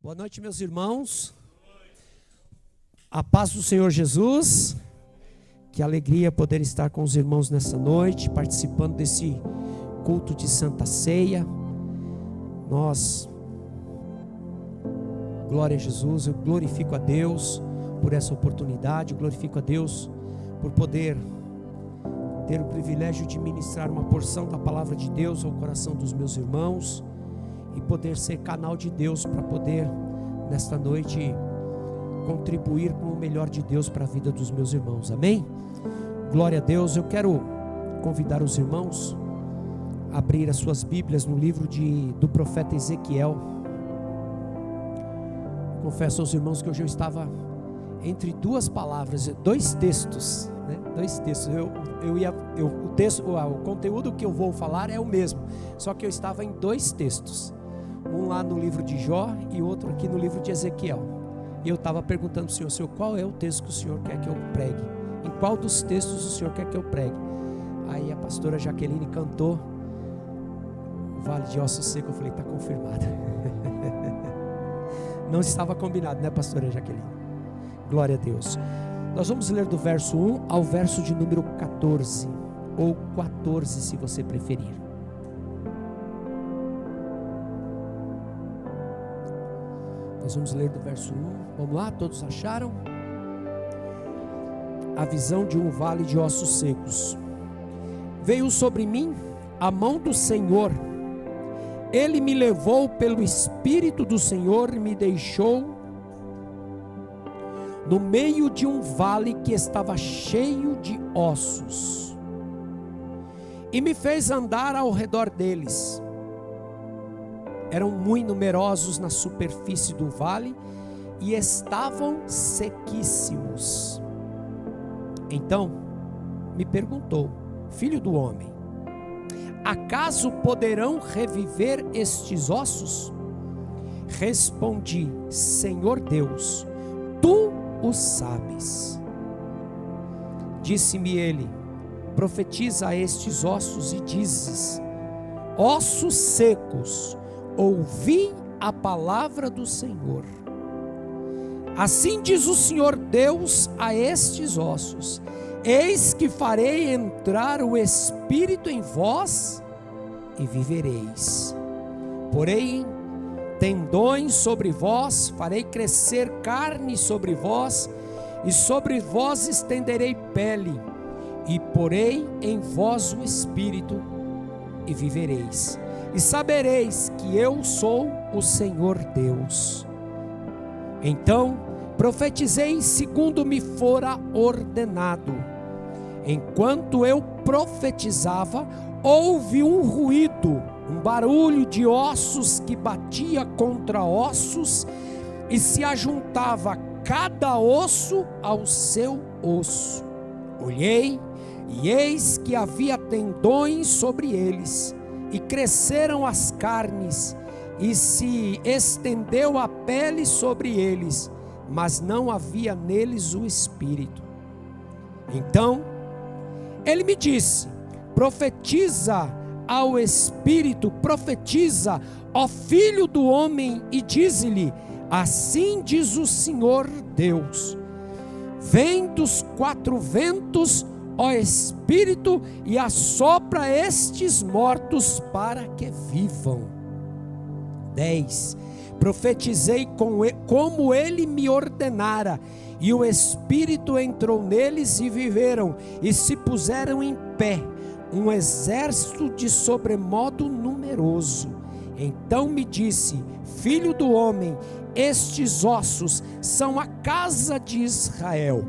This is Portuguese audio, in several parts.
Boa noite, meus irmãos. A paz do Senhor Jesus. Que alegria poder estar com os irmãos nessa noite, participando desse culto de Santa Ceia. Glória a Jesus, eu glorifico a Deus por essa oportunidade, eu glorifico a Deus por poder ter o privilégio de ministrar uma porção da palavra de Deus ao coração dos meus irmãos e poder ser canal de Deus para poder, nesta noite, contribuir com o melhor de Deus para a vida dos meus irmãos, amém? Glória a Deus. Eu quero convidar os irmãos a abrir as suas Bíblias no livro do profeta Ezequiel. Confesso aos irmãos que hoje eu estava entre duas palavras, dois textos, né? Dois textos. O conteúdo que eu vou falar é o mesmo, só que eu estava em dois textos, um lá no livro de Jó e outro aqui no livro de Ezequiel. E eu estava perguntando ao Senhor, qual é o texto que o Senhor quer que eu pregue? Em qual dos textos o Senhor quer que eu pregue? Aí a pastora Jaqueline cantou o Vale de Ossos Secos. Eu falei, está confirmado. Não estava combinado, né, pastora Jaqueline? Glória a Deus. Nós vamos ler do verso 1 ao verso de número 14, ou 14 se você preferir. Nós vamos ler do verso 1, vamos lá, todos acharam? A visão de um vale de ossos secos. Veio sobre mim a mão do Senhor, Ele me levou pelo Espírito do Senhor e me deixou no meio de um vale que estava cheio de ossos, e me fez andar ao redor deles. Eram muito numerosos na superfície do vale e estavam sequíssimos. Então me perguntou: filho do homem, acaso poderão reviver estes ossos? Respondi: Senhor Deus, tu o sabes. Disse-me ele: profetiza a estes ossos e dizes: ossos secos, ouvi a palavra do Senhor. Assim diz o Senhor Deus a estes ossos: eis que farei entrar o Espírito em vós e vivereis. Porém tendões sobre vós, farei crescer carne sobre vós, e sobre vós estenderei pele, e porei em vós o Espírito e vivereis. E sabereis que eu sou o Senhor Deus. Então profetizei segundo me fora ordenado. Enquanto eu profetizava, houve um ruído, um barulho de ossos que batia contra ossos, e se ajuntava cada osso ao seu osso. Olhei, e eis que havia tendões sobre eles, e cresceram as carnes, e se estendeu a pele sobre eles, mas não havia neles o Espírito. Então ele me disse: profetiza ao Espírito, profetiza, ó filho do homem, e dize-lhe: assim diz o Senhor Deus, vem dos quatro ventos, ó Espírito, e assopra estes mortos para que vivam. 10. Profetizei como ele me ordenara, e o Espírito entrou neles e viveram, e se puseram em pé, um exército de sobremodo numeroso. Então me disse: filho do homem, estes ossos são a casa de Israel.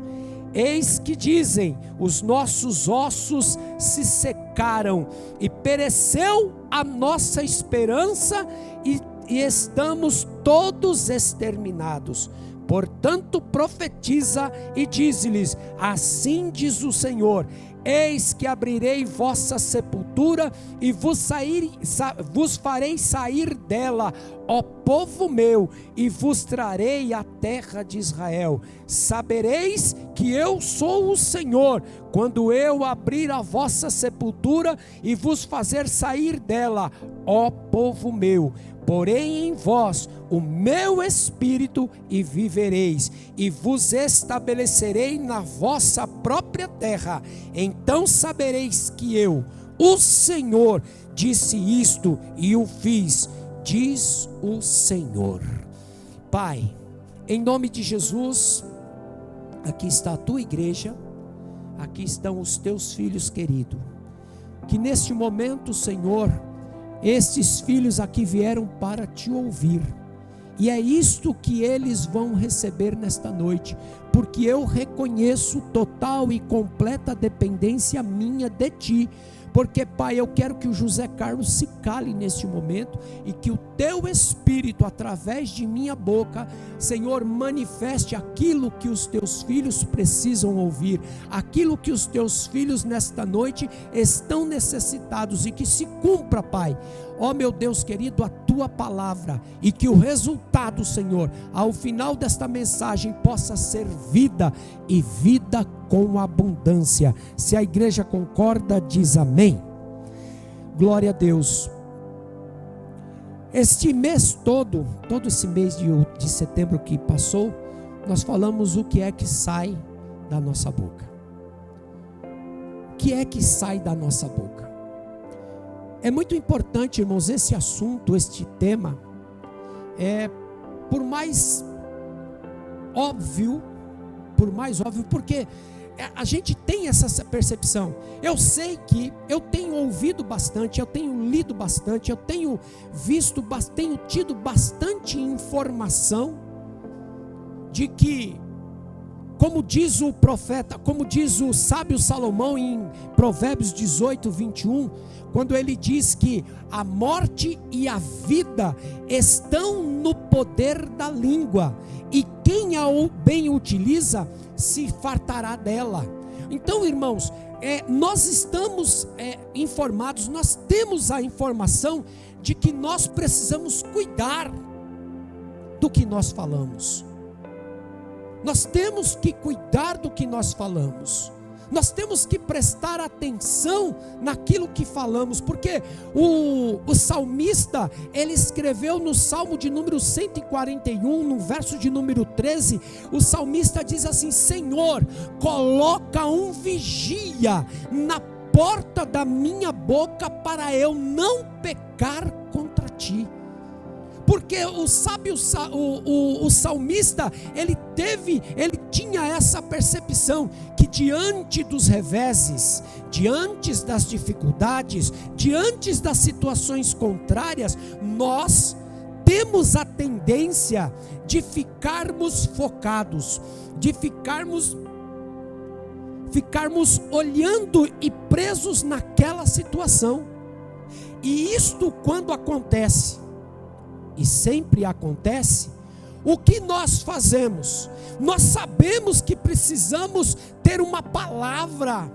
Eis que dizem: os nossos ossos se secaram, e pereceu a nossa esperança, e estamos todos exterminados. Portanto profetiza e dize-lhes: assim diz o Senhor, eis que abrirei vossa sepultura e vos farei sair dela, ó povo meu, e vos trarei a terra de Israel. Sabereis que eu sou o Senhor, quando eu abrir a vossa sepultura e vos fazer sair dela, ó povo meu. porém em vós o meu espírito, e vivereis, e vos estabelecerei na vossa própria terra. Então sabereis que eu, o Senhor, disse isto e o fiz, diz o Senhor. Pai, em nome de Jesus, aqui está a tua igreja, aqui estão os teus filhos queridos, que neste momento, Senhor, estes filhos aqui vieram para te ouvir, e é isto que eles vão receber nesta noite, porque eu reconheço total e completa dependência minha de ti. Porque, Pai, eu quero que o José Carlos se cale neste momento e que o teu Espírito, através de minha boca, Senhor, manifeste aquilo que os teus filhos precisam ouvir, aquilo que os teus filhos nesta noite estão necessitados, e que se cumpra, Pai, ó meu Deus querido, a tua palavra, e que o resultado, Senhor, ao final desta mensagem possa ser vida, e vida com abundância. Se a igreja concorda, diz amém. Glória a Deus. Este mês todo esse mês de setembro que passou, nós falamos o que é que sai da nossa boca. O que é que sai da nossa boca? É muito importante, irmãos, esse assunto, este tema, por mais óbvio, porque a gente tem essa percepção. Eu sei que eu tenho ouvido bastante, eu tenho lido bastante, eu tenho visto, tenho tido bastante informação de que, como diz o profeta, como diz o sábio Salomão em Provérbios 18, 21, quando ele diz que a morte e a vida estão no poder da língua, e quem a bem utiliza se fartará dela. Então, irmãos, nós estamos informados, nós temos a informação de que nós precisamos cuidar do que nós falamos. Nós temos que cuidar do que nós falamos. Nós temos que prestar atenção naquilo que falamos, porque o salmista, ele escreveu no Salmo de número 141, no verso de número 13, o salmista diz assim: Senhor, coloca um vigia na porta da minha boca, para eu não pecar contra ti. Porque o salmista, ele tinha essa percepção, que diante dos reveses, diante das dificuldades, diante das situações contrárias, nós temos a tendência de ficarmos focados, de ficarmos olhando e presos naquela situação. E isto, quando acontece, e sempre acontece, o que nós fazemos? Nós sabemos que precisamos ter uma palavra,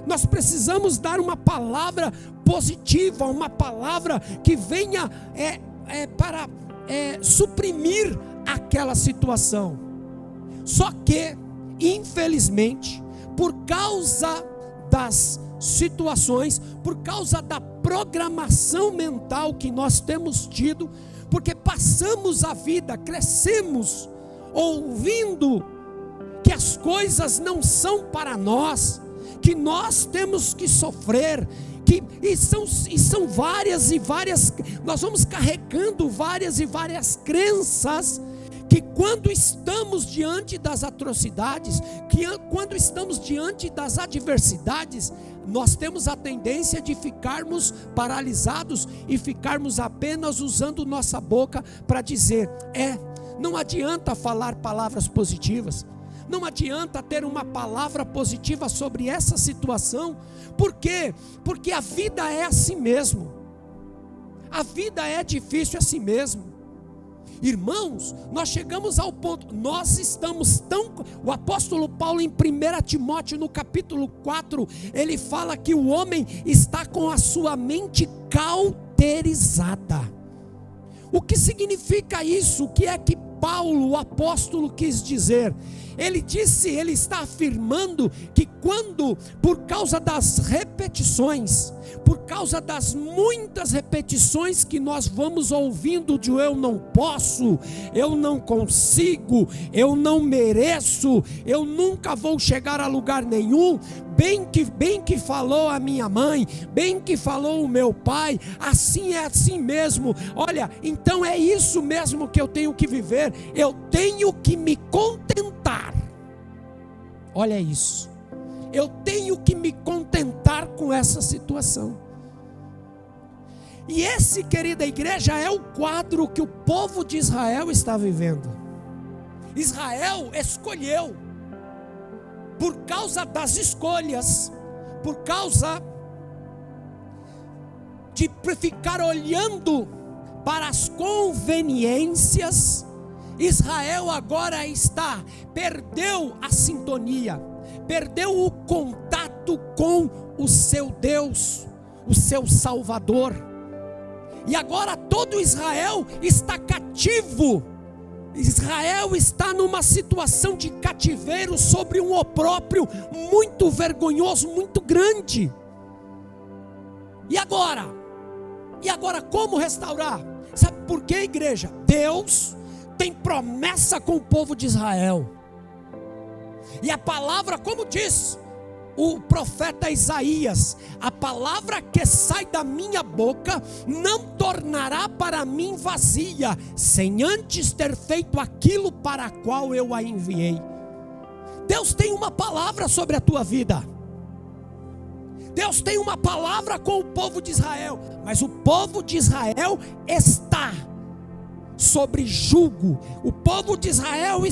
nós precisamos dar uma palavra positiva, uma palavra que venha para suprimir aquela situação. Só que, infelizmente, por causa das situações, por causa da programação mental que nós temos tido, porque passamos a vida, crescemos ouvindo que as coisas não são para nós, que nós temos que sofrer, e são várias e várias, nós vamos carregando várias e várias crenças, que quando estamos diante das atrocidades, quando estamos diante das adversidades, nós temos a tendência de ficarmos paralisados e ficarmos apenas usando nossa boca para dizer: não adianta falar palavras positivas, não adianta ter uma palavra positiva sobre essa situação. Por quê? Porque a vida é assim mesmo, a vida é difícil assim mesmo. Irmãos, nós chegamos ao ponto, o apóstolo Paulo em 1 Timóteo no capítulo 4, ele fala que o homem está com a sua mente cauterizada. O que significa isso? O que é que Paulo, o apóstolo, quis dizer? ele está afirmando que quando, por causa das repetições, por causa das muitas repetições que nós vamos ouvindo de eu não posso, eu não consigo, eu não mereço, eu nunca vou chegar a lugar nenhum, bem que falou a minha mãe, bem que falou o meu pai, assim é assim mesmo, olha, então é isso mesmo que eu tenho que viver, eu tenho que me contentar. Olha isso, eu tenho que me contentar com essa situação. E esse, querida igreja, é o quadro que o povo de Israel está vivendo. Israel escolheu, por causa das escolhas, por causa de ficar olhando para as conveniências, Israel agora perdeu a sintonia, perdeu o contato com o seu Deus, o seu Salvador, e agora todo Israel está cativo. Israel está numa situação de cativeiro sobre um opróbrio muito vergonhoso, muito grande. E agora? Como restaurar? Sabe por quê, igreja? Deus tem promessa com o povo de Israel. E a palavra, como diz o profeta Isaías, a palavra que sai da minha boca não tornará para mim vazia, sem antes ter feito aquilo para a qual eu a enviei. Deus tem uma palavra sobre a tua vida. Deus tem uma palavra com o povo de Israel, mas o povo de Israel está sobre jugo. O povo de Israel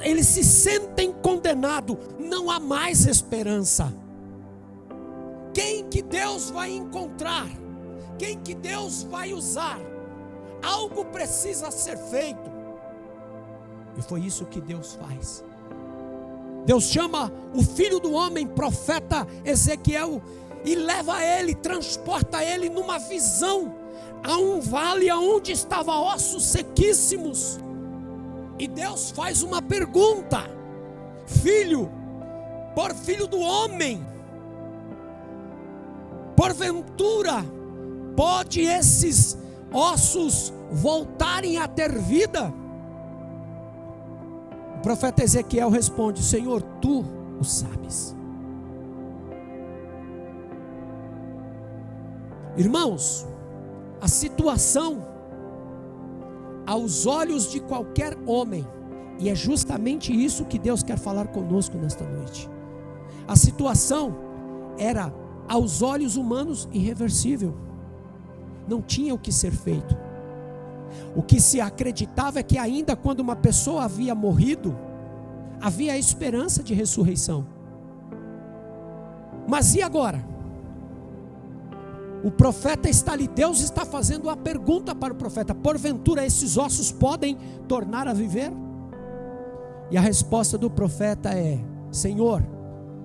eles se sentem condenados, não há mais esperança. Quem que Deus vai encontrar? Quem que Deus vai usar? Algo precisa ser feito. E foi isso que Deus faz. Deus chama o filho do homem, profeta Ezequiel, e leva ele, transporta ele numa visão a um vale onde estavam ossos sequíssimos. E Deus faz uma pergunta: filho do homem, porventura pode esses ossos voltarem a ter vida? O profeta Ezequiel responde: Senhor, tu o sabes. Irmãos, a situação aos olhos de qualquer homem, e é justamente isso que Deus quer falar conosco nesta noite, a situação era aos olhos humanos irreversível, não tinha o que ser feito. O que se acreditava é que ainda quando uma pessoa havia morrido, havia a esperança de ressurreição. Mas e agora? O profeta está ali, Deus está fazendo a pergunta para o profeta: porventura esses ossos podem tornar a viver? E a resposta do profeta é: Senhor,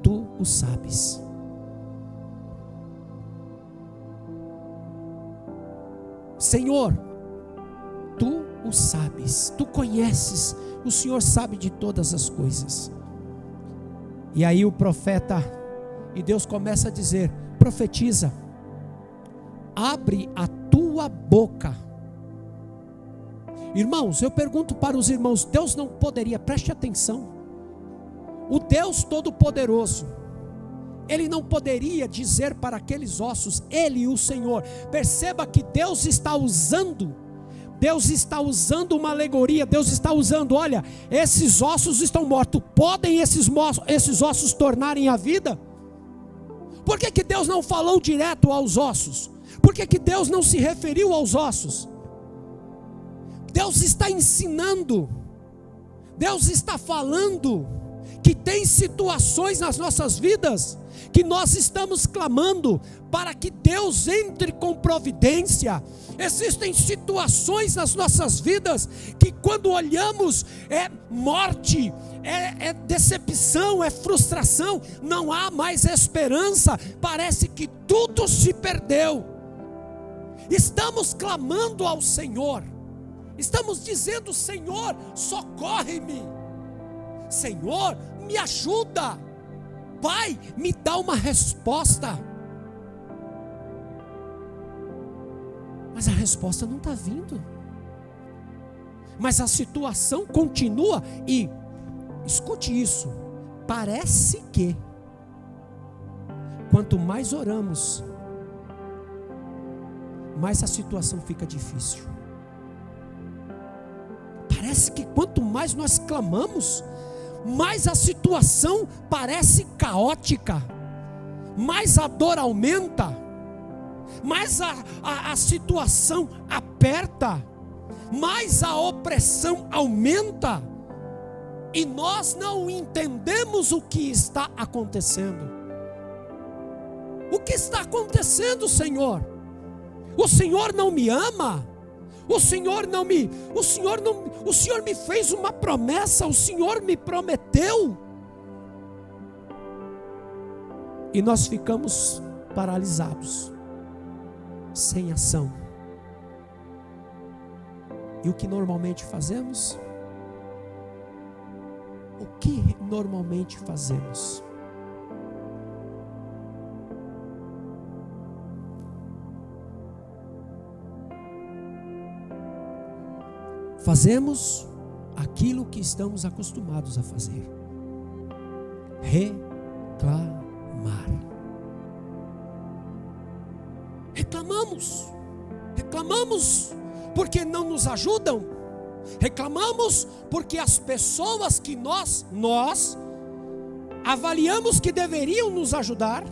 tu o sabes. Senhor, tu o sabes, tu conheces, o Senhor sabe de todas as coisas. E aí o profeta, e Deus começa a dizer: profetiza, abre a tua boca. Irmãos, eu pergunto para os irmãos: Deus não poderia, preste atenção, o Deus Todo-Poderoso, Ele não poderia dizer para aqueles ossos, Ele, o Senhor, perceba que Deus está usando uma alegoria, Deus está usando: olha, esses ossos estão mortos, podem esses ossos tornarem a vida? Por que Deus não falou direto aos ossos? Por que Deus não se referiu aos ossos? Deus está ensinando, Deus está falando que tem situações nas nossas vidas que nós estamos clamando para que Deus entre com providência. Existem situações nas nossas vidas que quando olhamos é morte, é decepção, é frustração, não há mais esperança, parece que tudo se perdeu. Estamos clamando ao Senhor, estamos dizendo: Senhor, socorre-me. Senhor, me ajuda. Pai, me dá uma resposta. Mas a resposta não está vindo. Mas a situação continua e, escute isso, parece que quanto mais oramos, mais a situação fica difícil. Parece que quanto mais nós clamamos, mais a situação parece caótica, mais a dor aumenta, mais a situação aperta, mais a opressão aumenta, e nós não entendemos o que está acontecendo. O que está acontecendo, Senhor? O Senhor não me ama? O Senhor me fez uma promessa, o Senhor me prometeu. E nós ficamos paralisados, sem ação. E o que normalmente fazemos? O que normalmente fazemos? Fazemos aquilo que estamos acostumados a fazer: reclamar. Reclamamos porque não nos ajudam. Reclamamos porque as pessoas que nós avaliamos que deveriam nos ajudar,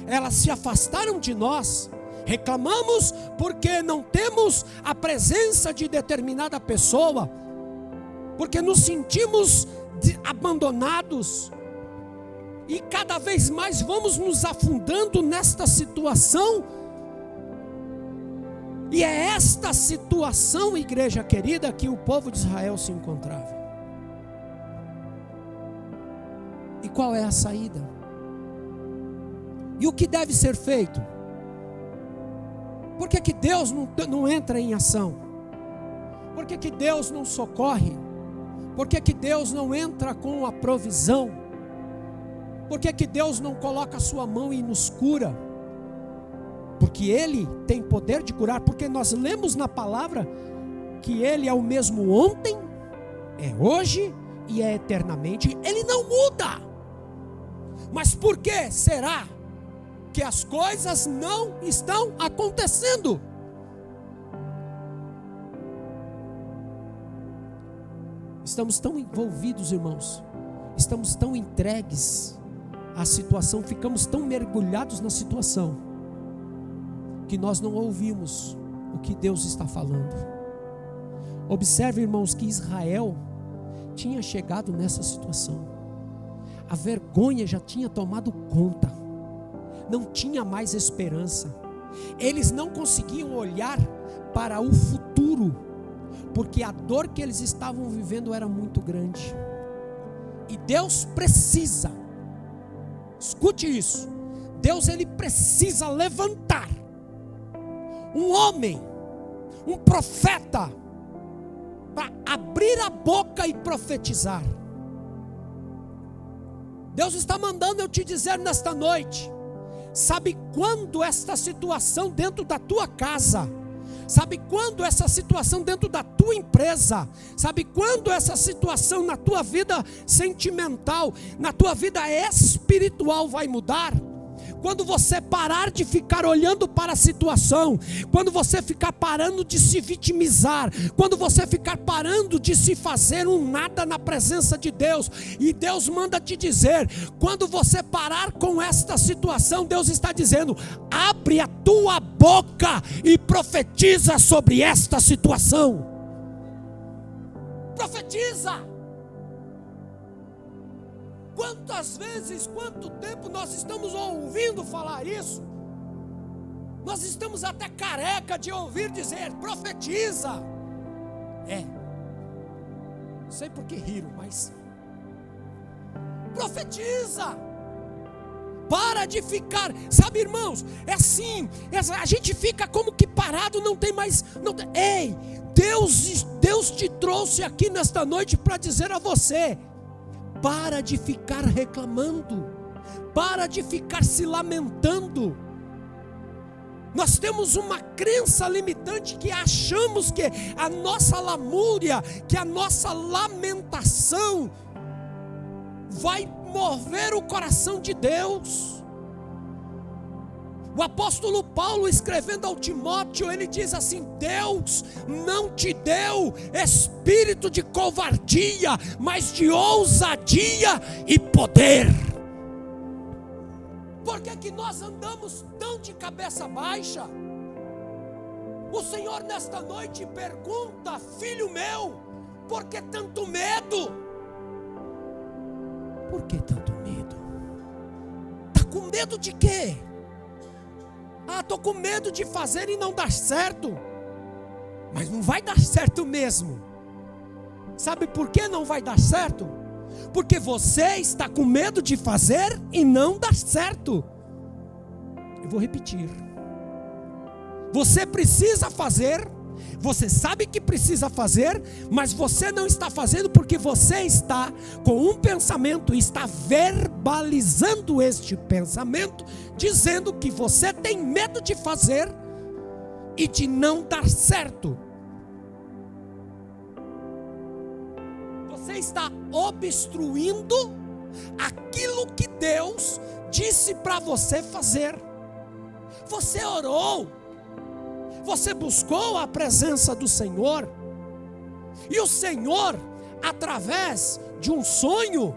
elas se afastaram de nós. Reclamamos porque não temos a presença de determinada pessoa, porque nos sentimos abandonados, e cada vez mais vamos nos afundando nesta situação. E é esta situação, igreja querida, que o povo de Israel se encontrava. E qual é a saída? E o que deve ser feito? Por que Deus não entra em ação? Por que Deus não socorre? Por que Deus não entra com a provisão? Por que Deus não coloca a sua mão e nos cura? Porque Ele tem poder de curar. Porque nós lemos na palavra que Ele é o mesmo ontem, é hoje e é eternamente. Ele não muda. Mas por que será que as coisas não estão acontecendo? Estamos tão envolvidos, irmãos, estamos tão entregues à situação, ficamos tão mergulhados na situação, que nós não ouvimos o que Deus está falando. Observe, irmãos, que Israel tinha chegado nessa situação. A vergonha já tinha tomado conta. Não tinha mais esperança. Eles não conseguiam olhar para o futuro, porque a dor que eles estavam vivendo era muito grande. E Deus precisa, escute isso, Deus ele precisa levantar um homem, um profeta, para abrir a boca e profetizar. Deus está mandando eu te dizer nesta noite: sabe quando esta situação dentro da tua casa, sabe quando essa situação dentro da tua empresa, sabe quando essa situação na tua vida sentimental, na tua vida espiritual vai mudar? Quando você parar de ficar olhando para a situação, quando você ficar parando de se vitimizar, quando você ficar parando de se fazer um nada na presença de Deus, e Deus manda te dizer, quando você parar com esta situação, Deus está dizendo: abre a tua boca e profetiza sobre esta situação. Profetiza. Quantas vezes, quanto tempo nós estamos ouvindo falar isso? Nós estamos até careca de ouvir dizer: profetiza. Não sei por que riram, mas profetiza. Para de ficar, sabe, irmãos, é assim, a gente fica como que parado, não tem mais, ei, Deus te trouxe aqui nesta noite para dizer a você: para de ficar reclamando, para de ficar se lamentando. Nós temos uma crença limitante que achamos que a nossa lamúria, que a nossa lamentação vai mover o coração de Deus. O apóstolo Paulo, escrevendo ao Timóteo, ele diz assim: Deus não te deu espírito de covardia, mas de ousadia e poder. Por que nós andamos tão de cabeça baixa? O Senhor nesta noite pergunta: filho meu, por que tanto medo? Por que tanto medo? Está com medo de quê? Estou com medo de fazer e não dar certo. Mas não vai dar certo mesmo. Sabe por que não vai dar certo? Porque você está com medo de fazer e não dar certo. Eu vou repetir. Você precisa fazer, você sabe que precisa fazer, mas você não está fazendo porque você está com um pensamento, está verbalizando este pensamento, dizendo que você tem medo de fazer e de não dar certo. Você está obstruindo aquilo que Deus disse para você fazer. Você orou, você buscou a presença do Senhor, e o Senhor, através de um sonho,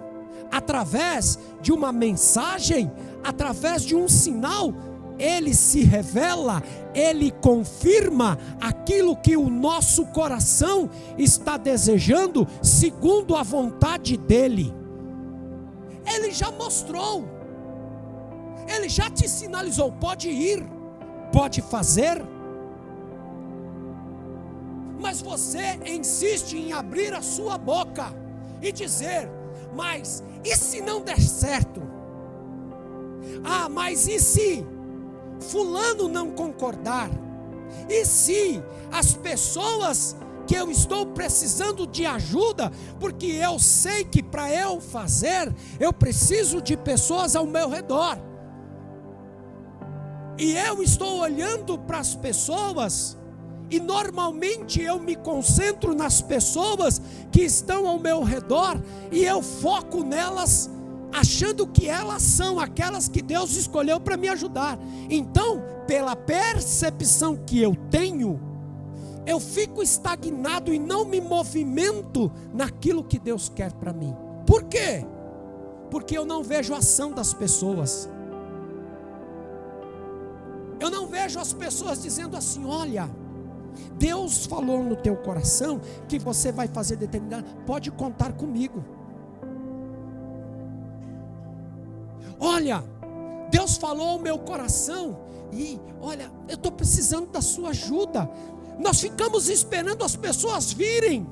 através de uma mensagem, através de um sinal, Ele se revela, Ele confirma aquilo que o nosso coração está desejando, segundo a vontade dEle. Ele já mostrou, Ele já te sinalizou: pode ir, pode fazer. Mas você insiste em abrir a sua boca e dizer: mas e se não der certo? Mas e se fulano não concordar? E se as pessoas que eu estou precisando de ajuda, porque eu sei que para eu fazer, eu preciso de pessoas ao meu redor, e eu estou olhando para as pessoas, e normalmente eu me concentro nas pessoas que estão ao meu redor, e eu foco nelas, achando que elas são aquelas que Deus escolheu para me ajudar. Então, pela percepção que eu tenho, eu fico estagnado e não me movimento naquilo que Deus quer para mim. Por quê? Porque eu não vejo a ação das pessoas. Eu não vejo as pessoas dizendo assim: olha, Deus falou no teu coração que você vai fazer determinado, pode contar comigo. Olha, Deus falou ao meu coração e olha, eu estou precisando da sua ajuda. Nós ficamos esperando as pessoas virem,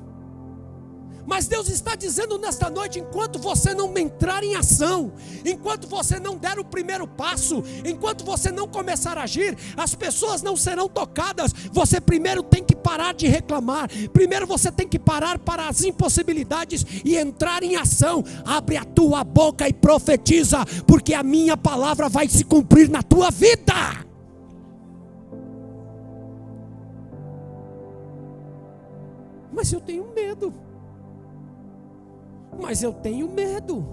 mas Deus está dizendo nesta noite: enquanto você não entrar em ação, enquanto você não der o primeiro passo, enquanto você não começar a agir, as pessoas não serão tocadas. Você primeiro tem que parar de reclamar, primeiro você tem que parar para as impossibilidades e entrar em ação. Abre a tua boca e profetiza, porque a minha palavra vai se cumprir na tua vida. Mas eu tenho medo. Mas eu tenho medo.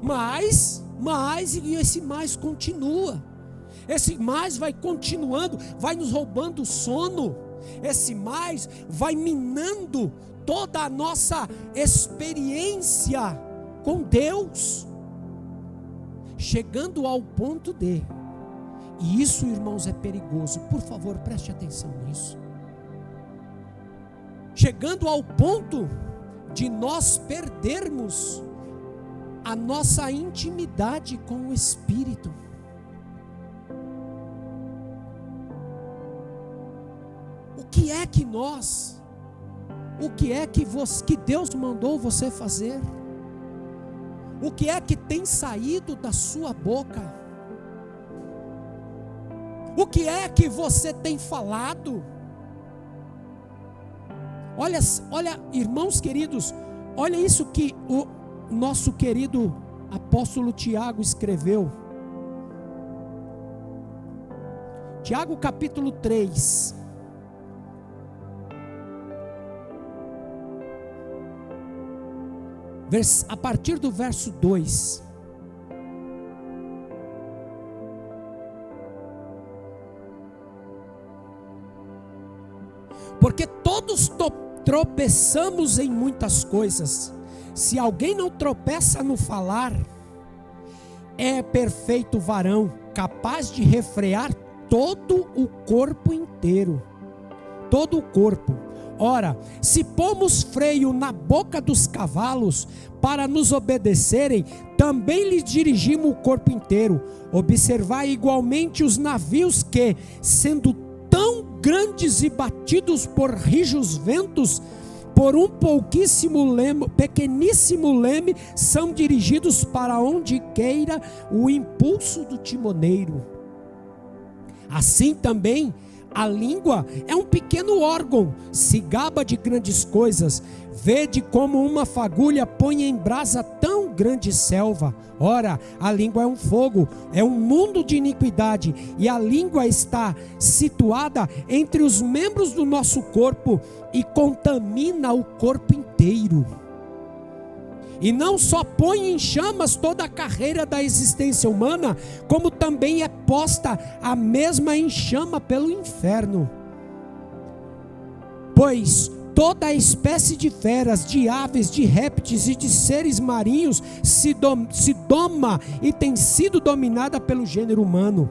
Mas, e esse mais continua. Esse mais vai continuando, vai nos roubando o sono. Esse mais vai minando toda a nossa experiência com Deus, chegando ao ponto de, e isso, irmãos, é perigoso, por favor, preste atenção nisso. Chegando ao ponto de nós perdermos a nossa intimidade com o Espírito. O que é que Deus mandou você fazer? O que é que tem saído da sua boca? O que é que você tem falado? Olha, irmãos queridos, olha isso que nosso querido apóstolo Tiago escreveu. Tiago capítulo 3. A partir do verso 2. Porque todos tropeçamos em muitas coisas. Se alguém não tropeça no falar, é perfeito varão, capaz de refrear todo o corpo inteiro. Todo o corpo. Ora, se pomos freio na boca dos cavalos para nos obedecerem, também lhes dirigimos o corpo inteiro. Observai igualmente os navios que, sendo tão grandes e batidos por rijos ventos, por um pequeníssimo leme, são dirigidos para onde queira o impulso do timoneiro. Assim também, a língua é um pequeno órgão, se gaba de grandes coisas. Vede como uma fagulha põe em brasa tão grande selva. Ora, a língua é um fogo, é um mundo de iniquidade, e a língua está situada entre os membros do nosso corpo e contamina o corpo inteiro. E não só põe em chamas toda a carreira da existência humana, como também é posta a mesma em chama pelo inferno. Pois toda a espécie de feras, de aves, de répteis e de seres marinhos se doma e tem sido dominada pelo gênero humano.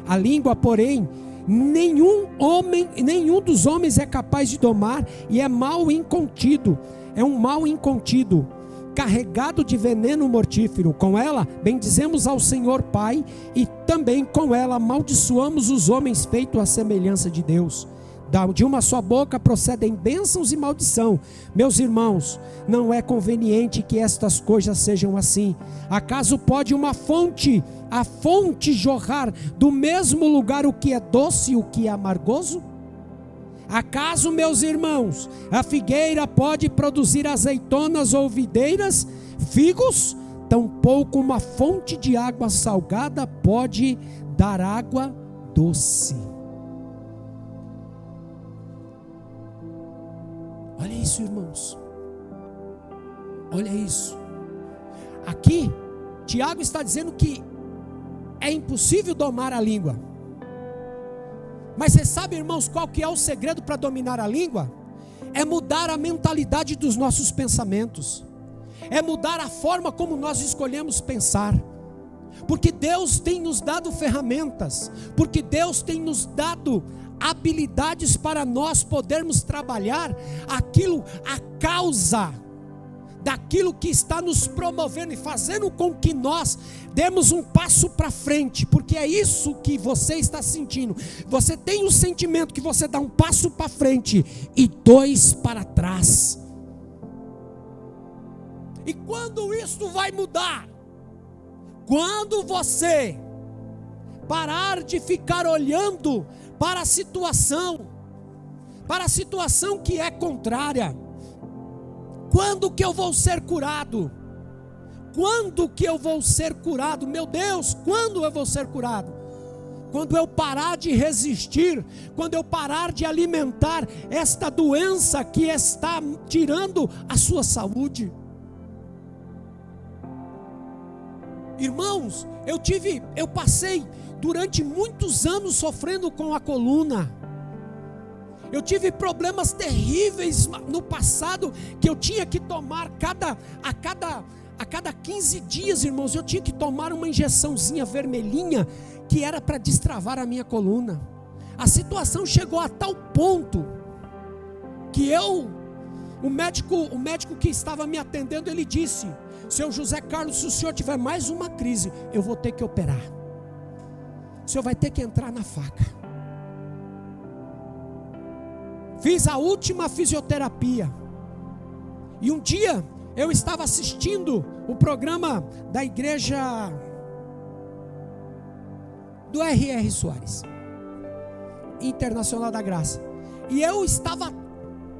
A língua, porém, nenhum dos homens é capaz de domar, e é mal incontido, carregado de veneno mortífero. Com ela bendizemos ao Senhor Pai, e também com ela amaldiçoamos os homens feitos à semelhança de Deus. De uma só boca procedem bênçãos e maldição. Meus irmãos, não é conveniente que estas coisas sejam assim. Acaso pode a fonte jorrar do mesmo lugar o que é doce e o que é amargoso? Acaso, meus irmãos, a figueira pode produzir azeitonas ou videiras, figos? Tampouco uma fonte de água salgada pode dar água doce. Olha isso, irmãos. Olha isso. Aqui, Tiago está dizendo que é impossível domar a língua. Mas você sabe, irmãos, qual que é o segredo para dominar a língua? É mudar a mentalidade dos nossos pensamentos. É mudar a forma como nós escolhemos pensar. Porque Deus tem nos dado ferramentas. Porque Deus tem nos dado habilidades para nós podermos trabalhar a causa daquilo que está nos promovendo e fazendo com que nós demos um passo para frente, porque é isso que você está sentindo. Você tem o sentimento que você dá um passo para frente e 2 para trás. E quando isso vai mudar? Quando você parar de ficar olhando para a situação que é contrária. Quando que eu vou ser curado? Quando que eu vou ser curado? Meu Deus, quando eu vou ser curado? Quando eu parar de resistir, quando eu parar de alimentar esta doença que está tirando a sua saúde. Irmãos, eu passei durante muitos anos sofrendo com a coluna. Eu tive problemas terríveis no passado, que eu tinha que tomar a cada 15 dias, irmãos, eu tinha que tomar uma injeçãozinha vermelhinha, que era para destravar a minha coluna. A situação chegou a tal ponto, que o médico que estava me atendendo, ele disse: seu José Carlos, se o senhor tiver mais uma crise, eu vou ter que operar. O senhor vai ter que entrar na faca. Fiz a última fisioterapia. E um dia eu estava assistindo o programa da igreja do R.R. Soares, Internacional da Graça. E eu estava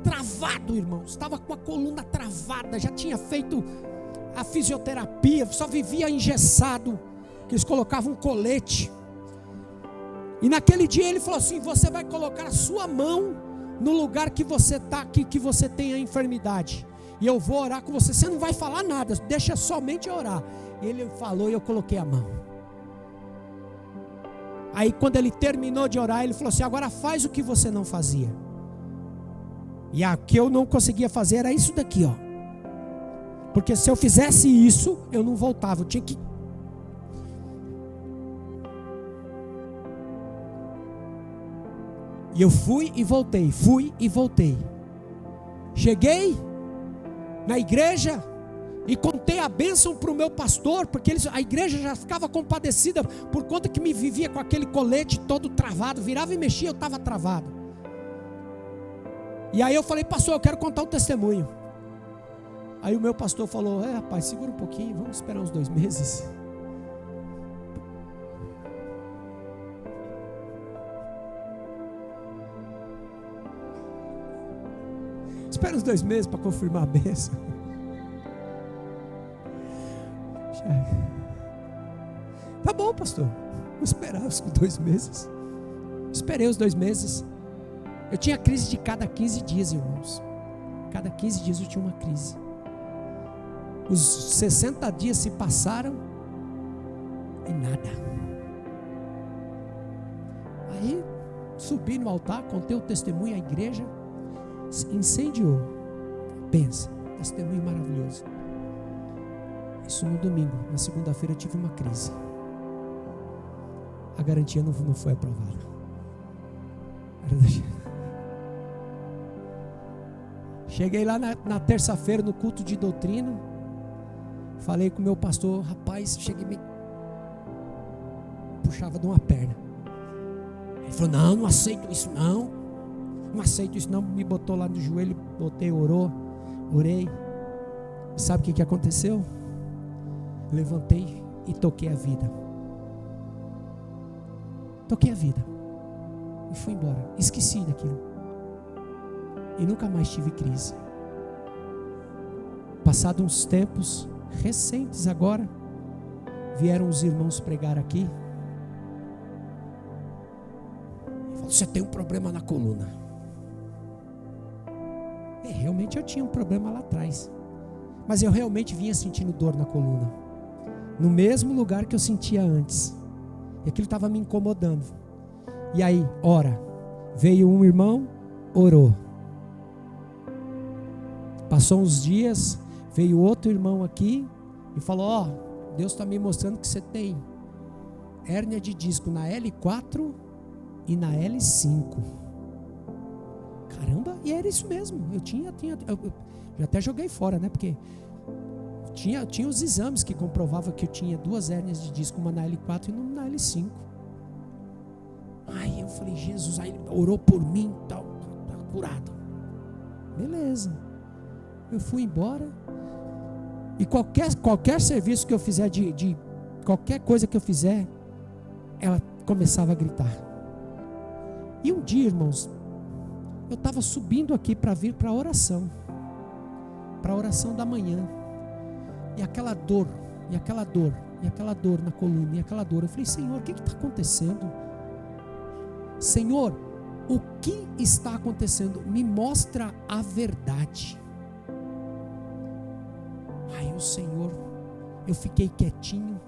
travado, irmãos. Estava com a coluna travada. Já tinha feito a fisioterapia, só vivia engessado, que eles colocavam um colete. E naquele dia ele falou assim: você vai colocar a sua mão no lugar que você está, que você tem a enfermidade, e eu vou orar com você, você não vai falar nada, deixa somente orar. E ele falou e eu coloquei a mão. Aí quando ele terminou de orar, ele falou assim: agora faz o que você não fazia. E o que eu não conseguia fazer era isso daqui, ó. Porque se eu fizesse isso, eu não voltava, eu tinha que... E eu fui e voltei. Cheguei na igreja e contei a bênção para o meu pastor, porque a igreja já ficava compadecida, por conta que me vivia com aquele colete todo travado, virava e mexia, eu estava travado. E aí eu falei: pastor, eu quero contar um testemunho. Aí o meu pastor falou: rapaz, segura um pouquinho, vamos esperar uns 2 meses. Espera uns 2 meses para confirmar a bênção. Tá bom, pastor, vou esperar os 2 meses. Esperei os 2 meses. Eu tinha crise de cada 15 dias, irmãos. Cada 15 dias eu tinha uma crise. Os 60 dias se passaram e nada. Aí subi no altar, contei o testemunho à igreja, incendiou. Pensa, testemunho maravilhoso. Isso no domingo. Na segunda-feira eu tive uma crise. A garantia não foi aprovada. Cheguei lá na terça-feira no culto de doutrina. Falei com o meu pastor: rapaz, cheguei meio... puxava de uma perna. Ele falou: não aceito isso não. Não aceito isso não. Me botou lá no joelho, orei. Sabe o que aconteceu? Levantei e toquei a vida. E fui embora. Esqueci daquilo. E nunca mais tive crise. Passado uns tempos recentes agora, vieram os irmãos pregar aqui. E falaram: você tem um problema na coluna. Realmente eu tinha um problema lá atrás. Mas eu realmente vinha sentindo dor na coluna. No mesmo lugar que eu sentia antes. E aquilo estava me incomodando. E aí, veio um irmão, orou. Passou uns dias, veio outro irmão aqui e falou: Deus está me mostrando que você tem hérnia de disco na L4 e na L5. Caramba, e era isso mesmo. Eu já até joguei fora, né? Porque tinha os exames que comprovavam que eu tinha 2 hérnias de disco, uma na L4 e uma na L5. Aí eu falei: Jesus, aí ele orou por mim, tal, tá curado. Beleza. Eu fui embora. E qualquer serviço que eu fizer, de qualquer coisa que eu fizer, ela começava a gritar. E um dia, irmãos, eu estava subindo aqui para vir para a oração da manhã. E aquela dor na coluna, e aquela dor. Eu falei: Senhor, o que está acontecendo? Senhor, o que está acontecendo? Me mostra a verdade. Aí o Senhor, eu fiquei quietinho,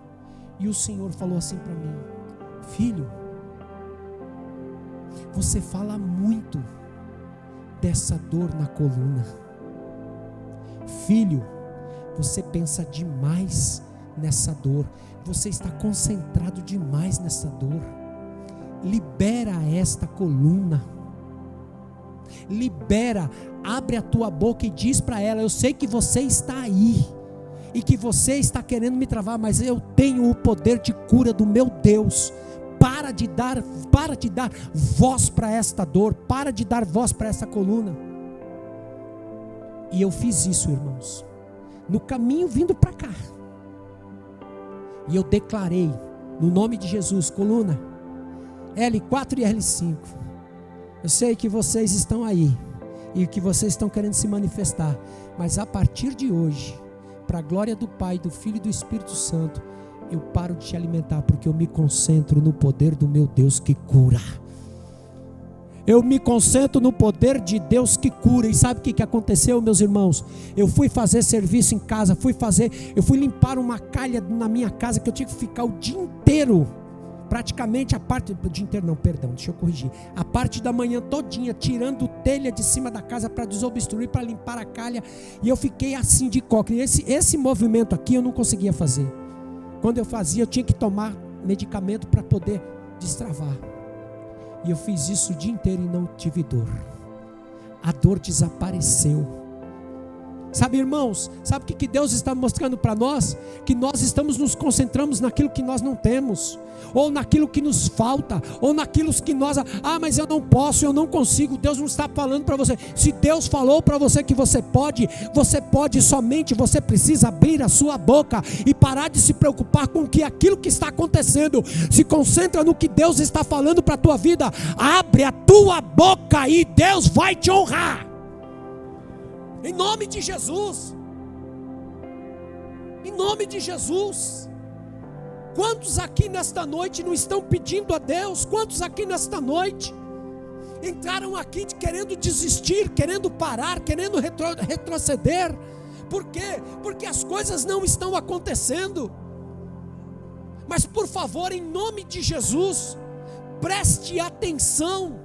e o Senhor falou assim para mim: filho, você fala muito dessa dor na coluna. Filho, você pensa demais nessa dor. Você está concentrado demais nessa dor. Libera esta coluna. Libera, abre a tua boca e diz para ela: eu sei que você está aí e que você está querendo me travar, mas eu tenho o poder de cura do meu Deus. Para de dar voz para esta dor, para de dar voz para essa coluna. E eu fiz isso, irmãos, no caminho vindo para cá. E eu declarei, no nome de Jesus: coluna, L4 e L5. Eu sei que vocês estão aí e que vocês estão querendo se manifestar, mas a partir de hoje, para a glória do Pai, do Filho e do Espírito Santo, eu paro de te alimentar, porque eu me concentro no poder do meu Deus que cura. Eu me concentro no poder de Deus que cura. E sabe o que aconteceu, meus irmãos? Eu fui fazer serviço em casa, eu fui limpar uma calha na minha casa, que eu tinha que ficar o dia inteiro, praticamente a parte da manhã todinha, tirando telha de cima da casa para desobstruir, para limpar a calha, e eu fiquei assim de cócoras. Esse movimento aqui eu não conseguia fazer. Quando eu fazia, eu tinha que tomar medicamento para poder destravar. E eu fiz isso o dia inteiro e não tive dor. A dor desapareceu. Sabe, irmãos, sabe o que Deus está mostrando para nós? Que nós nos concentramos naquilo que nós não temos, ou naquilo que nos falta, ou naquilo que nós, mas eu não posso, eu não consigo. Deus não está falando para você. Se Deus falou para você que você pode, somente você precisa abrir a sua boca e parar de se preocupar com aquilo que está acontecendo. Se concentra no que Deus está falando para a tua vida. Abre a tua boca e Deus vai te honrar. Em nome de Jesus. Em nome de Jesus. Quantos aqui nesta noite não estão pedindo a Deus? Quantos aqui nesta noite entraram aqui querendo desistir, querendo parar, querendo retroceder? Por quê? Porque as coisas não estão acontecendo. Mas por favor, em nome de Jesus, preste atenção,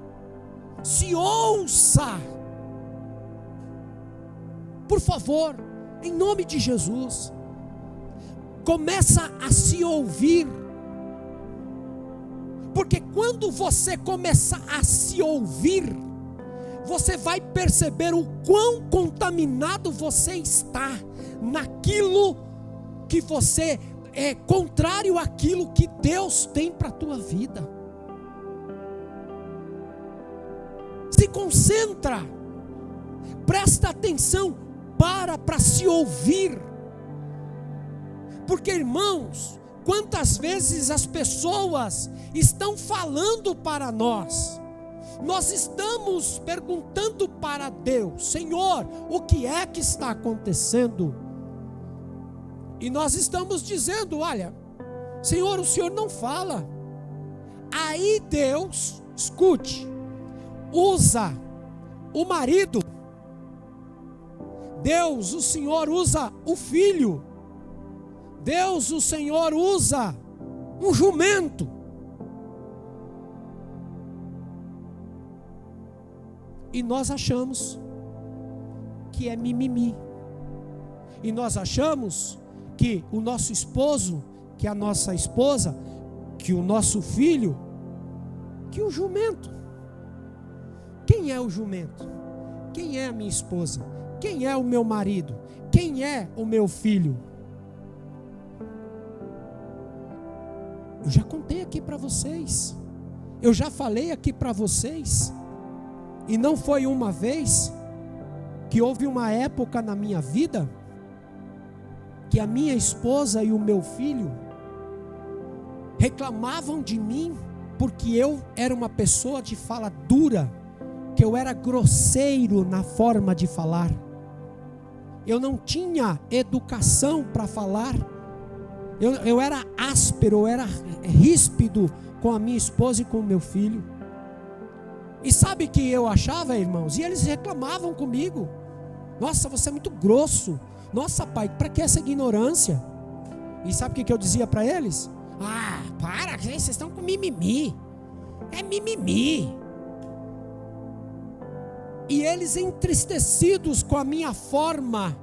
se ouça. Por favor, em nome de Jesus, começa a se ouvir, porque quando você começar a se ouvir, você vai perceber o quão contaminado você está naquilo que você é contrário àquilo que Deus tem para a tua vida. Se concentra, presta atenção, para se ouvir. Porque, irmãos, quantas vezes as pessoas estão falando para nós, nós estamos perguntando para Deus: Senhor, o que é que está acontecendo? E nós estamos dizendo: olha, Senhor, o Senhor não fala. Aí Deus, escute, usa o marido. Deus, o Senhor, usa o filho. Deus, o Senhor, usa um jumento. E nós achamos que é mimimi. E nós achamos que o nosso esposo, que a nossa esposa, que o nosso filho, que o jumento. Quem é o jumento? Quem é a minha esposa? Quem é o meu marido? Quem é o meu filho? Eu já contei aqui para vocês. Eu já falei aqui para vocês. E não foi uma vez que houve uma época na minha vida que a minha esposa e o meu filho reclamavam de mim porque eu era uma pessoa de fala dura, que eu era grosseiro na forma de falar. Eu não tinha educação para falar. Eu era áspero, eu era ríspido com a minha esposa e com o meu filho. E sabe o que eu achava, irmãos? E eles reclamavam comigo: nossa, você é muito grosso. Nossa, pai, para que essa ignorância? E sabe o que eu dizia para eles? Para, vocês estão com mimimi. É mimimi. E eles entristecidos com a minha forma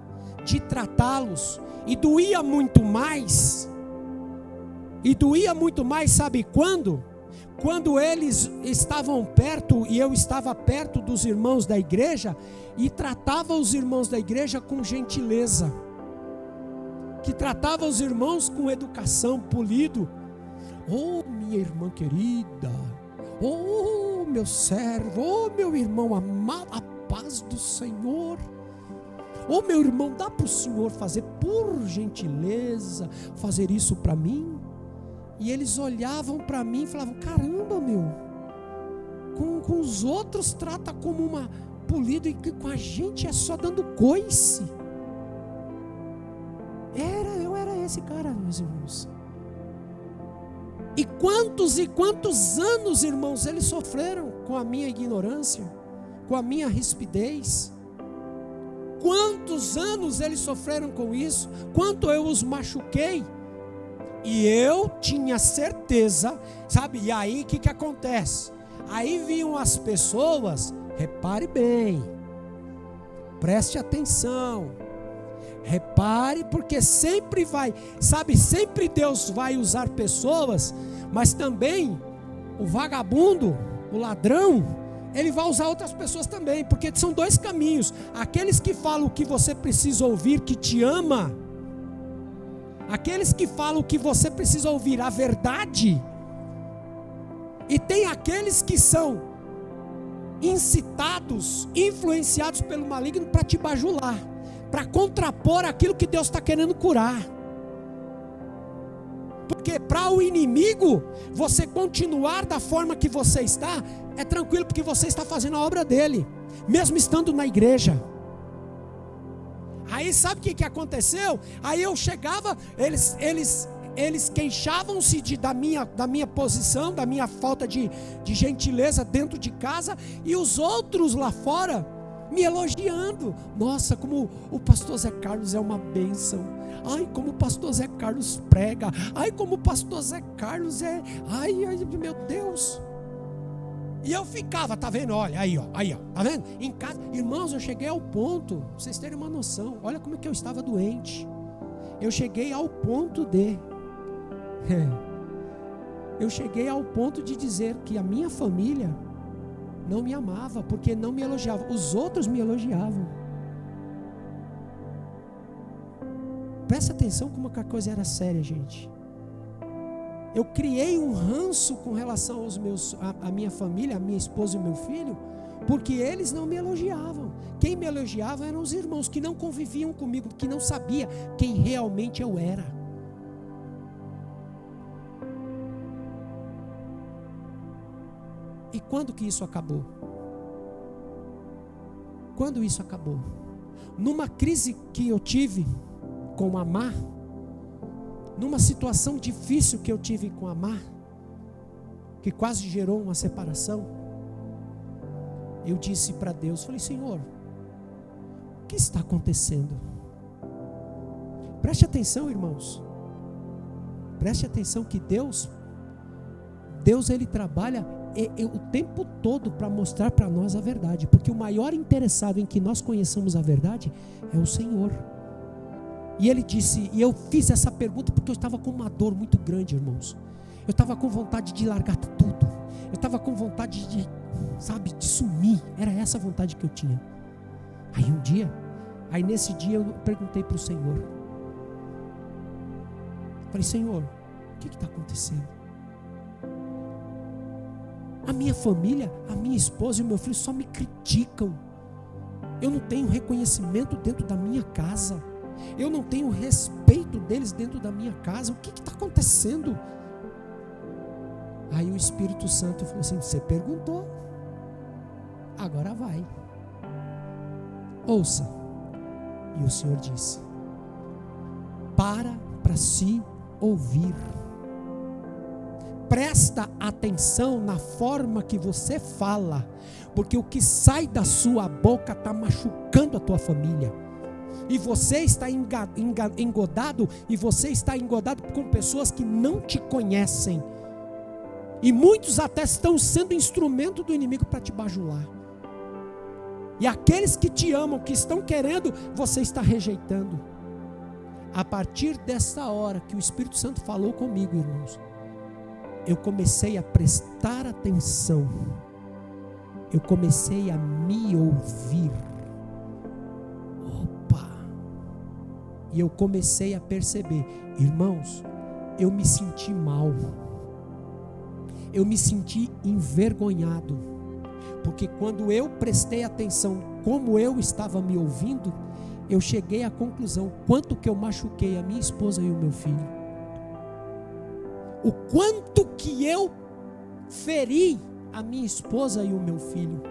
de tratá-los. E doía muito mais. Sabe quando? Quando eles estavam perto e eu estava perto dos irmãos da igreja e tratava os irmãos da igreja com gentileza, que tratava os irmãos com educação, polido. Oh, minha irmã querida, oh, meu servo, oh, meu irmão amado, a paz do Senhor. Oh, meu irmão, dá para o Senhor fazer, por gentileza, fazer isso para mim? E eles olhavam para mim e falavam: caramba, meu, com os outros trata como uma polido, e com a gente é só dando coice. esse cara, meus irmãos. E quantos anos, irmãos, eles sofreram com a minha ignorância, com a minha rispidez. Quantos anos eles sofreram com isso, quanto eu os machuquei. E eu tinha certeza, sabe? E aí o que acontece? Aí vinham as pessoas, repare bem, preste atenção, repare, porque sempre vai, sabe, sempre Deus vai usar pessoas, mas também o vagabundo, o ladrão, ele vai usar outras pessoas também, porque são dois caminhos: aqueles que falam o que você precisa ouvir, que te ama, aqueles que falam o que você precisa ouvir, a verdade, e tem aqueles que são incitados, influenciados pelo maligno para te bajular, para contrapor aquilo que Deus está querendo curar. Porque para o inimigo, você continuar da forma que você está, é tranquilo, porque você está fazendo a obra dele, mesmo estando na igreja. Aí sabe o que aconteceu? Aí eu chegava, eles queixavam-se da minha posição, da minha falta de gentileza dentro de casa, e os outros lá fora me elogiando. Nossa, como o pastor Zé Carlos é uma bênção. Ai, como o pastor Zé Carlos prega. Ai, como o pastor Zé Carlos é. Ai, meu Deus. E eu ficava, tá vendo? Olha, aí ó, tá vendo? Em casa, irmãos, eu cheguei ao ponto, pra vocês terem uma noção, olha como é que eu estava doente. Eu cheguei ao ponto de dizer que a minha família não me amava, porque não me elogiava. Os outros me elogiavam. Presta atenção como a coisa era séria, gente. Eu criei um ranço com relação a minha família, a minha esposa e o meu filho, porque eles não me elogiavam. Quem me elogiava eram os irmãos que não conviviam comigo, que não sabia quem realmente eu era. E quando que isso acabou? Quando isso acabou? Numa crise que eu tive com a Mar, numa situação difícil que eu tive com a Mar, que quase gerou uma separação, eu disse para Deus, falei: Senhor, o que está acontecendo? Preste atenção, irmãos, preste atenção que Deus ele trabalha o tempo todo para mostrar para nós a verdade, porque o maior interessado em que nós conheçamos a verdade é o Senhor. E ele disse, e eu fiz essa pergunta porque eu estava com uma dor muito grande, irmãos. Eu estava com vontade de largar tudo. Eu estava com vontade de sumir. Era essa a vontade que eu tinha. Aí nesse dia eu perguntei para o Senhor. Falei: Senhor, o que está acontecendo? A minha família, a minha esposa e o meu filho só me criticam. Eu não tenho reconhecimento dentro da minha casa. Eu não tenho respeito deles dentro da minha casa. O que está acontecendo? Aí o Espírito Santo falou assim: você perguntou, agora vai, ouça. E o Senhor disse: para se ouvir. Presta atenção na forma que você fala, porque o que sai da sua boca está machucando a tua família. E você está engodado, e você está engodado com pessoas que não te conhecem. E muitos até estão sendo instrumento do inimigo para te bajular. E aqueles que te amam, que estão querendo, você está rejeitando. A partir dessa hora que o Espírito Santo falou comigo, irmãos, eu comecei a prestar atenção. Eu comecei a me ouvir. E eu comecei a perceber, irmãos, eu me senti mal, eu me senti envergonhado, porque quando eu prestei atenção como eu estava me ouvindo, eu cheguei à conclusão, quanto que eu machuquei a minha esposa e o meu filho, o quanto que eu feri a minha esposa e o meu filho,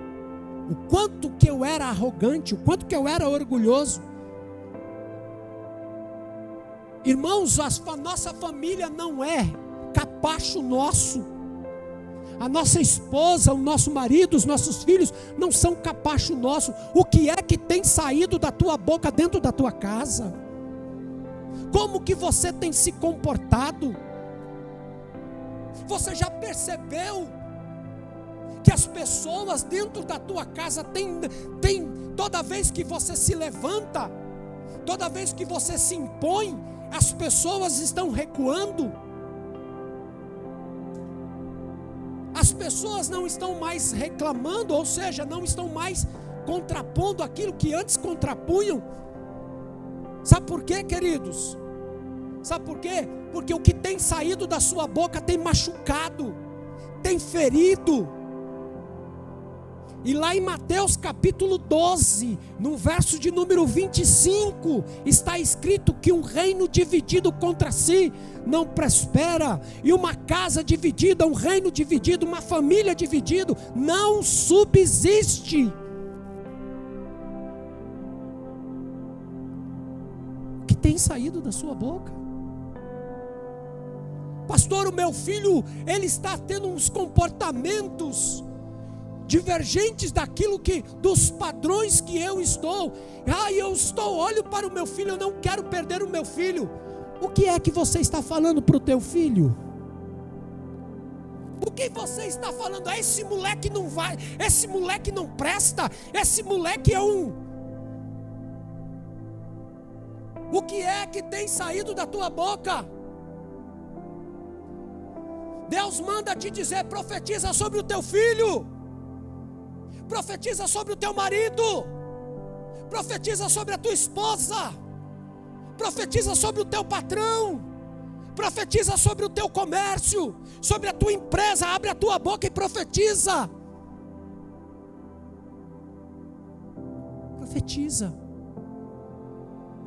o quanto que eu era arrogante, o quanto que eu era orgulhoso. Irmãos, a nossa família não é capacho nosso. A nossa esposa, o nosso marido, os nossos filhos não são capacho nosso. O que é que tem saído da tua boca dentro da tua casa? Como que você tem se comportado? Você já percebeu que as pessoas dentro da tua casa têm toda vez que você se levanta, toda vez que você se impõe, as pessoas estão recuando? As pessoas não estão mais reclamando, ou seja, não estão mais contrapondo aquilo que antes contrapunham. Sabe por quê, queridos? Sabe por quê? Porque o que tem saído da sua boca tem machucado, tem ferido. E lá em Mateus capítulo 12, no verso de número 25, está escrito que um reino dividido contra si não prospera, e uma casa dividida, um reino dividido, uma família dividida, não subsiste. O que tem saído da sua boca? Pastor, o meu filho, ele está tendo uns comportamentos divergentes dos padrões que eu estou. Olho para o meu filho, eu não quero perder o meu filho. O que é que você está falando para o teu filho? O que você está falando? Esse moleque não vai, esse moleque não presta, esse moleque é um... O que é que tem saído da tua boca? Deus manda te dizer: profetiza sobre o teu filho, profetiza sobre o teu marido, profetiza sobre a tua esposa, profetiza sobre o teu patrão, profetiza sobre o teu comércio, sobre a tua empresa. Abre a tua boca e profetiza. Profetiza.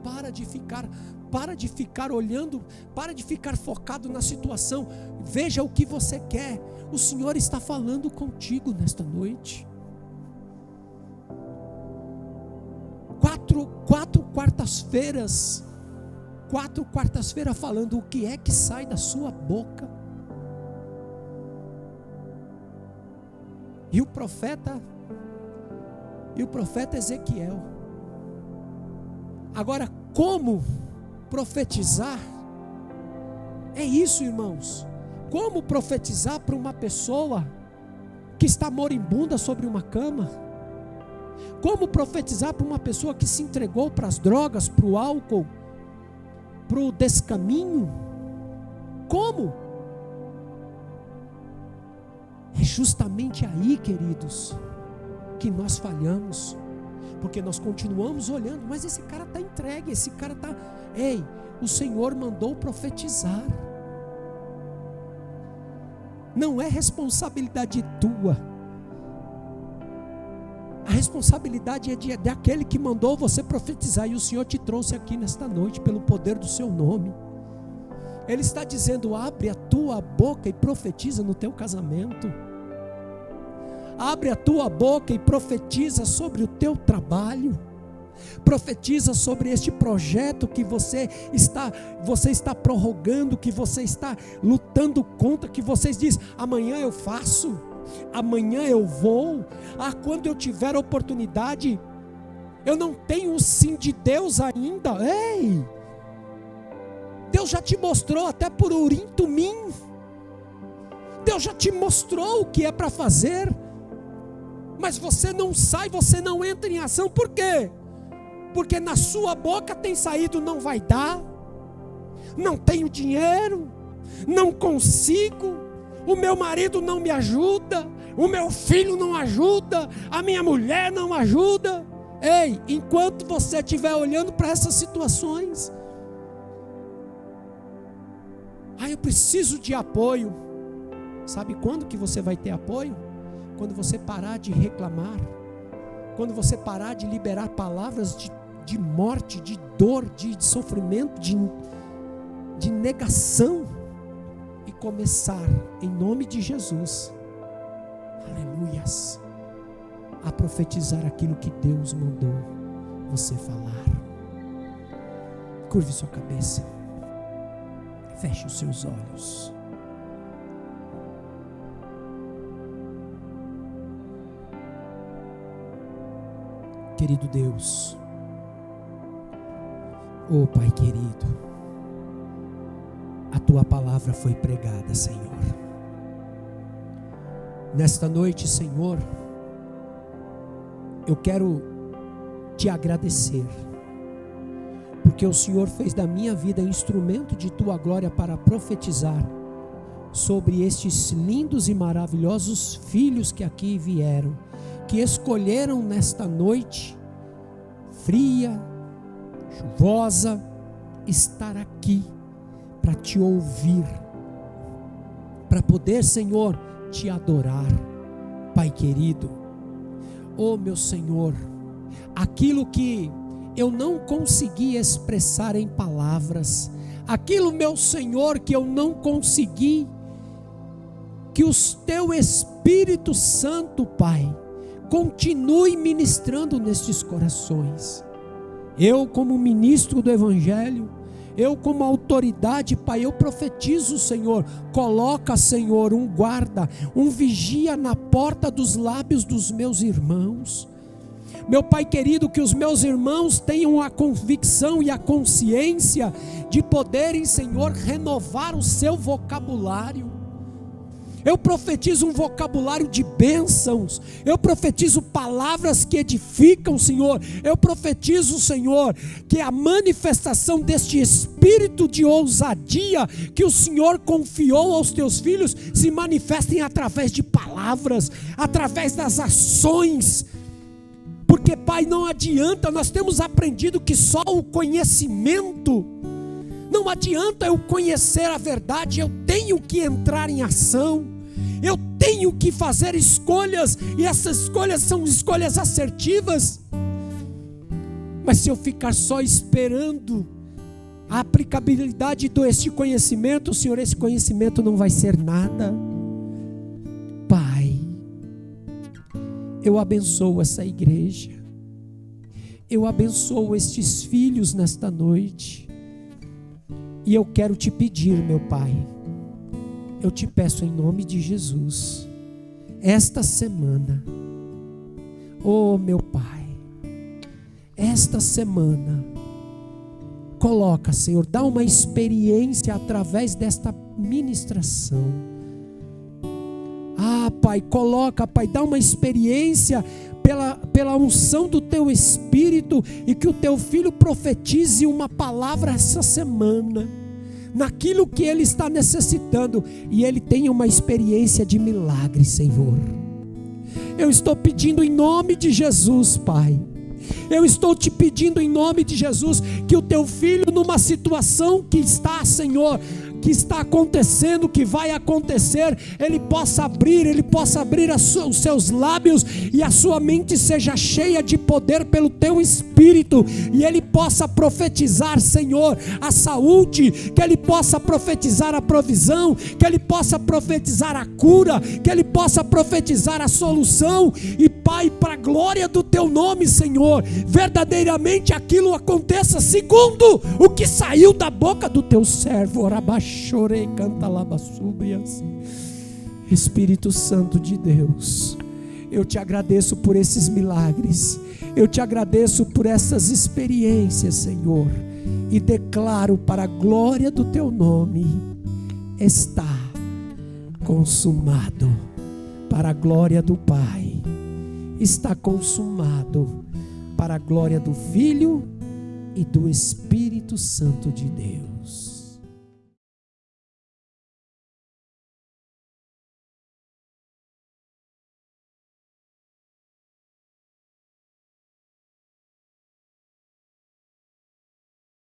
Para de ficar olhando, para de ficar focado na situação. Veja o que você quer. O Senhor está falando contigo nesta noite. Quatro quartas-feiras falando o que é que sai da sua boca. E o profeta Ezequiel. Agora, como profetizar? É isso, irmãos. Como profetizar para uma pessoa que está moribunda sobre uma cama? Como profetizar para uma pessoa que se entregou para as drogas, para o álcool, para o descaminho? Como? É justamente aí, queridos, que nós falhamos. Porque nós continuamos olhando, mas esse cara está entregue, esse cara está... Ei, o Senhor mandou profetizar. Não é responsabilidade tua. A responsabilidade é daquele que mandou você profetizar. E o Senhor te trouxe aqui nesta noite pelo poder do seu nome. Ele está dizendo: abre a tua boca e profetiza no teu casamento. Abre a tua boca e profetiza sobre o teu trabalho. Profetiza sobre este projeto que você está prorrogando, que você está lutando contra, que você diz: amanhã eu faço, amanhã eu vou, quando eu tiver oportunidade. Eu não tenho o sim de Deus ainda. Ei, Deus já te mostrou até por Urim Tumim. Deus já te mostrou o que é para fazer. Mas você não sai, você não entra em ação. Por quê? Porque na sua boca tem saído: não vai dar, não tenho dinheiro, não consigo, o meu marido não me ajuda, o meu filho não ajuda, a minha mulher não ajuda. Ei, enquanto você estiver olhando para essas situações, eu preciso de apoio. Sabe quando que você vai ter apoio? Quando você parar de reclamar, quando você parar de liberar palavras de morte, de dor, de sofrimento, de negação, e começar, em nome de Jesus, aleluias, a profetizar aquilo que Deus mandou você falar. Curve sua cabeça. Feche os seus olhos. Querido Deus, oh Pai querido, a Tua palavra foi pregada, Senhor. Nesta noite, Senhor, eu quero Te agradecer, porque o Senhor fez da minha vida instrumento de Tua glória para profetizar sobre estes lindos e maravilhosos filhos que aqui vieram, que escolheram nesta noite fria, chuvosa, estar aqui para Te ouvir, para poder, Senhor, Te adorar, Pai querido. Oh meu Senhor, aquilo que eu não consegui expressar em palavras, aquilo, meu Senhor, que eu não consegui, que o Teu Espírito Santo, Pai, continue ministrando nestes corações. Eu, como ministro do Evangelho, eu como autoridade, Pai, eu profetizo, Senhor, coloca, Senhor, um guarda, um vigia na porta dos lábios dos meus irmãos. Meu Pai querido, que os meus irmãos tenham a convicção e a consciência de poderem, Senhor, renovar o seu vocabulário. Eu profetizo um vocabulário de bênçãos. Eu profetizo palavras que edificam, Senhor. Eu profetizo, Senhor, que a manifestação deste espírito de ousadia que o Senhor confiou aos Teus filhos se manifestem através de palavras, através das ações. Porque, Pai, não adianta, nós temos aprendido que só o conhecimento, não adianta eu conhecer a verdade, eu tenho que entrar em ação. Eu tenho que fazer escolhas, e essas escolhas são escolhas assertivas. Mas se eu ficar só esperando a aplicabilidade deste conhecimento, Senhor, esse conhecimento não vai ser nada. Pai, eu abençoo essa igreja, eu abençoo estes filhos nesta noite, e eu quero Te pedir, meu Pai, eu Te peço em nome de Jesus, esta semana, oh meu Pai, esta semana, coloca, Senhor, dá uma experiência através desta ministração. Ah, Pai, coloca, Pai, dá uma experiência pela unção do Teu Espírito, e que o Teu Filho profetize uma palavra essa semana, naquilo que ele está necessitando, e ele tenha uma experiência de milagre, Senhor. Eu estou pedindo em nome de Jesus, Pai. Eu estou Te pedindo em nome de Jesus, que o Teu Filho, numa situação que está, Senhor, que está acontecendo, que vai acontecer, ele possa abrir os seus lábios, e a sua mente seja cheia de poder pelo Teu Espírito, e ele possa profetizar, Senhor, a saúde, que ele possa profetizar a provisão, que ele possa profetizar a cura, que ele possa profetizar a solução. E Pai, para a glória do Teu nome, Senhor, verdadeiramente aquilo aconteça segundo o que saiu da boca do Teu servo. Chorei, canta labasúbrias. Espírito Santo de Deus, eu Te agradeço por esses milagres, eu Te agradeço por essas experiências, Senhor, e declaro para a glória do Teu nome: está consumado. Para a glória do Pai, está consumado, para a glória do Filho e do Espírito Santo de Deus.